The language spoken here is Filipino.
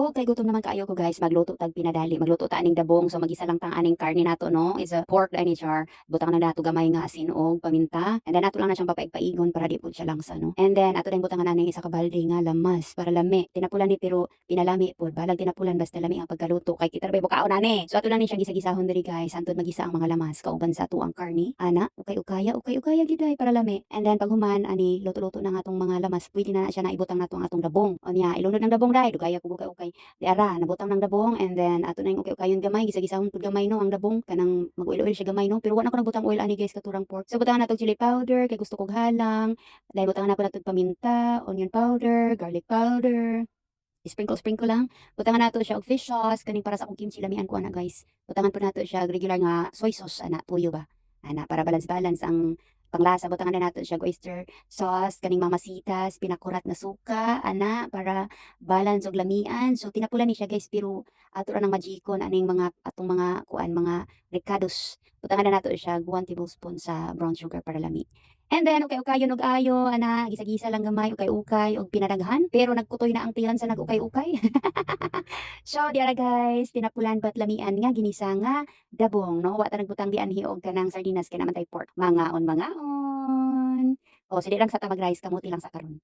O kay gutom naman kaayo ko guys, magluto tag pinadali, magluto ta aning dabong, so magisa lang tang aning karne nato no, is a pork ani char. Butang na nato gamay nga asin og paminta. And then ato lang na siyang papaig-paigon para di pud siya langsa no. And then ato din butangan aning isa ka balde nga lamas para lami. Tinapulan ni pero pinalami pud. Balag tinapulan basta lami ang pagkaluto kay kita ra bay bukaon ani. So ato lang ni siya gisa-gisahon diri guys, hantod magisa ang mga lamas kauban sa ato ang karne. Ana, ukay-ukaya gid ay para lami. And then paghuman ani luto-luto na nga atong mga lamas, pwede na siya na ibutang nato ang atong dabong. O niya, ilunod ng dabong dai, dugaya pug ukay-ukay. Di ara nabutang ng dabong and then ato na yung ukay-ukayon gamay gisa-gisahon pud gamay no ang dabong kanang mag-oil-oil siya gamay no pero wala ko nabutang oil ani guys katurang pork. So butangan nato chili powder kay gusto kog halang. Dahil butangan na ko nato paminta, onion powder, garlic powder. Sprinkle-sprinkle lang. Butangan nato siya og fish sauce kaning para sa akong kimchi lamian ko ana guys. Butangan po nato siya og regular nga soy sauce ana tuyo ba. Ana para balance-balance ang panglasa. Butangan na nato siya og oyster sauce kaning mamasitas, pinakurat na suka ana para balance og lamian. So tinapulan ni siya guys pero ato ra nang majikon aning mga atong mga kuan mga ricados. Butangan na nato siya og 1 tablespoon sa brown sugar para lami. And then ukay-ukayon og ayo ana gisa-gisa lang gamay ukay-ukay og pinadaghan pero nagkutoy na ang tiyan sa nag-ukay-ukay. So diara guys tinapulan ba't lamian nga ginisa nga dabong no wa ta nagbutang di anhi og kanang sardinas kay naman tay pork. Mangaon. O sige lang sa ta mag-rice kamuti lang sa karon.